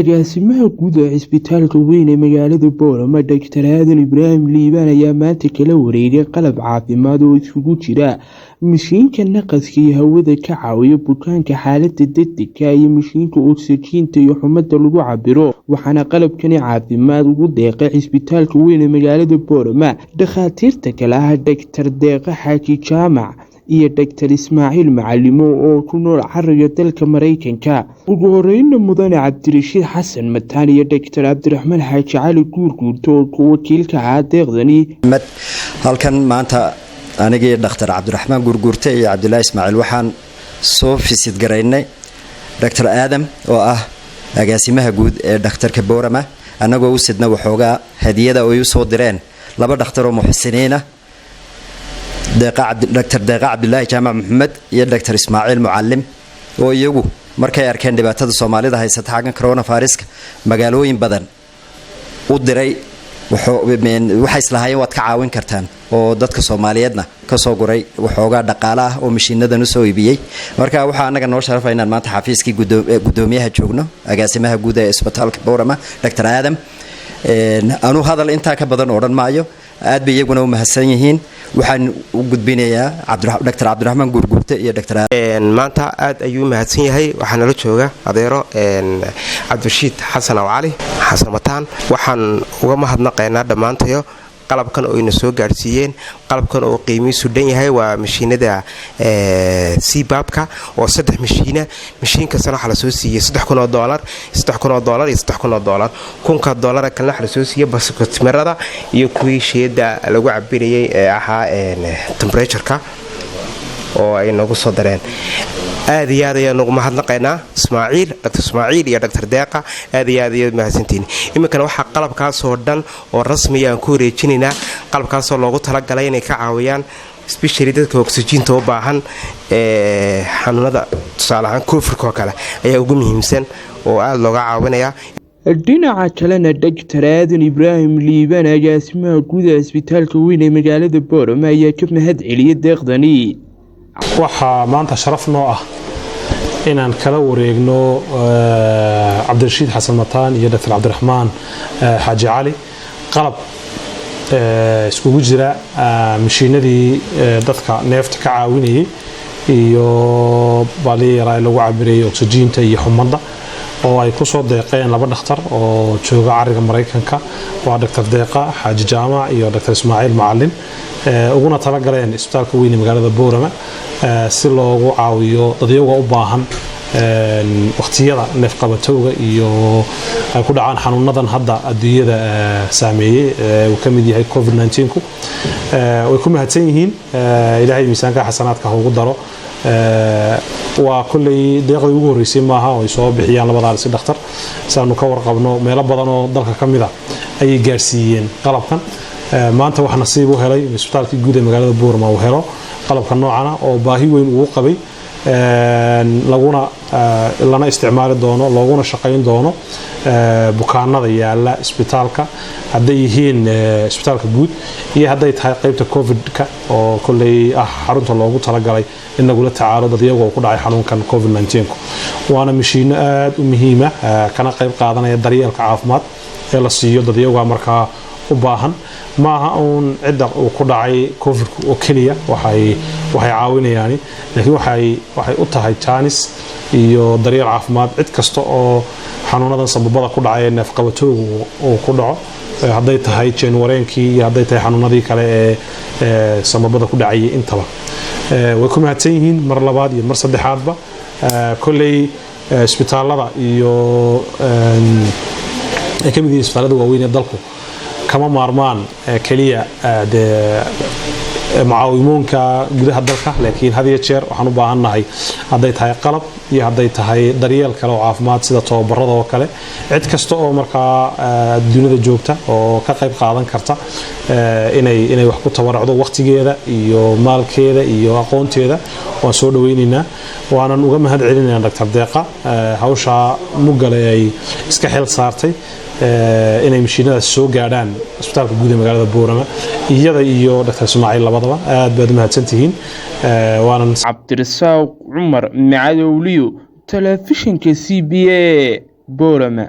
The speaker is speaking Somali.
agaasimaha guud ee isbitaalka weyn ee magaalada Boorama Dr. Aadan Ibraahim Liibaan ayaa maanta kala wareegay qalab caafimaad oo isugu jira mishiinka naqaska iyo hawada ka caawiya bukaanka xaaladda degdegga iyo mishiinka oksijiinta iyo xumada lagu cabiro waxaana qalabkani caafimaad ugu deeqay isbitaalka weyn ee magaalada Boorama dhakhaatiirta kale ah Dr. Deeqa Xaaji Jaamac iyo Dr. Ismaaciil Macalimo oo ku nool cariga dalka Mareykanka ugu horeeyna mudane Cabdirashiid Xasan Mataan iyo Dr. Cabdiraxmaan Xaaji Cali Guurguurto oo wakiilka ah deeqdani halkan maanta anigii Dr. Cabdiraxmaan Guurguurto iyo Cabdilaahi Ismaaciil waxaan soo fisid garaynay Dr. Aadam oo ah agaasimaha guud ee dhakhtarka Boorama anagoo u sidna waxoogaa hadiyada oo soo direen laba dhakhtar oo muxsiniin ah Dr. Deeqa Cabdilaahi Jaamac Maxamed iyo Dr. Ismaaciil Mucallim oo iyagu markay arkeen dhibaatada Soomaalida haysata xagan coronavirus magaalooyin badan u diray waxay islahaayeen waad ka caawin kartaan oo dadka Soomaaliyeedna ka soo guray waxoogaa dhaqaale ah oo mishiinadan u soo iibiyay marka waxa anaga noo sharafay inaan maanta xafiiskii gudoomiyaha joogno agaasimaha guud ee isbitaalka Boorama Dr. Aadam anu hadal inta ka badan oo dhan maayo aad bay iyaguna u mahadsan yihiin waxaan u gudbinayaa Dr. Cabdiraxmaan Guurguurto iyo Dr. maanta aad ayuu mahadsan yahay waxaan la jooga adeero Cabdirashiid Xasan Cali Xasan Mataan waxaan uga mahadnaqaynaa dhamaantayo qalabkan oo ina soo gaarsiiyeen qalabkan oo qiimihiisu dhan yahay waa mashiinada CPAP-ka oo 3 mashiinka sana waxa la soo siiyay $3,000 iyo $3,000 $1,000 kan la soo siiyay baskotmerada iyo kuwii sheeda lagu cabirayay ee ahaa temperature-ka oo ay nagu soo dareen aad iyo aad ayaan ugu mahadnaqaynaa Dr. Ismaaciil iyo Dr. Deeqa aad iyo aad mahadsantiin iminkana waxa qalabkaas oo dhan oo rasmi ah ku wareejinayna qalabkaas oo loogu talagalay inay ka caawiyaan especially dadka oksijiinta u baahan xanuunada tusaalahan koofurka kale ayaa ugu muhiimsan oo aad looga caawinaya dhinaca kalena Dr. Aadan Ibraahim Liibaan agaasimaha guud ee isbitaalka weyn ee magaalada Boorama ayaa ka mahad celiyay deeqdani waxaa maanta sharaf noo ah inaan kala wareegno Cabdirashiid Xasan Mataan iyo Dr. Cabdiraxmaan Xaaji Cali qalab iskugu jira mishiinadii dadka neefta ka caawinayay iyo baliira lagu cabirayay oksijiinta iyo xumada oo ay ku soo deeqeen laba dhakhtar oo jooga cariga Mareykanka waa Dr. Deeqa Xaaji Jaamac iyo Dr. Ismaaciil Mucallim uguna tala galeen isbitaalka weyn ee magaalada Boorama si loogu caawiyo dadyoga u baahan waqtiyada neef qabatowga iyo ay ku dhacaan xanuunadan hadda adduunyada saameeyay oo ka mid yahay COVID-19 way ku mahadsan yihiin Ilaahay miisaanka xasanaadka ugu daro waa kulay deeqdii ugu horeysay maaha oo ay soo bixiyaan labadaas dhakhtar saanu ka warqabno meelo badan oo dalka kamid ah ay gaarsiiyeen qalabkan maanta wax nasiib u helay isbitaalka guud ee magaalada Boorama uu helo qalabka noocana oo baahi weyn uu qabay lana isticmaali doono looguna shaqayn doono bukaanada yaala isbitaalka haday yihiin isbitaalka guud iyo haday tahay qaybta COVID-ka oo kulay ah xarunta loogu talagalay in lagu la tacaalo dadyaga ku dhacay xanuunkan COVID-19 waana mishiin aad u muhiim ah kana qayb qaadanaya daryeelka caafimaad ee la siiyo dadyaga markaa u baahan maaha uun cid uu ku dhacay COVID oo kaliya waxay caawinayaan laakiin waxay u tahay chance iyo daryeel caafimaad cid kasta oo xanuunadan sababada ku dhacay neef qabatowga oo ku dhaco haday tahay January-kii iyo haday tahay xanuunadii kale ee sababada ku dhacay intaba way ku mahadsan yihiin mar labaad iyo mar saddexaadba kulay isbitaalada iyo kamid isbitaalada waaweyn ee dalku kama maarmaan kaliya macaawimoonka gudaha dalka laakiin had iyo jeer waxaan u baahanahay haday tahay qalab iyo haday tahay daryeel kale oo caafimaad sida tababarada oo kale cid kasta oo markaa dunida joogta oo ka qayb qaadan karta inay wax ku tabaracdo waqtigeeda iyo maalkeeda iyo aqoonteeda waan soo dhaweynaynaa waanan uga mahad celinaynaa Dr. Deeqa hawsha mugale ay iska xil saartay inay mashiinadaas soo gaadhaan isbitaalka guud ee magaalada Boorama iyada iyo Dr. Ismaaciil labadaba aad baad mahadsantihiin waanan Cabdirasaaq Cumar Macadowliyo telefishinka CBA Boorama.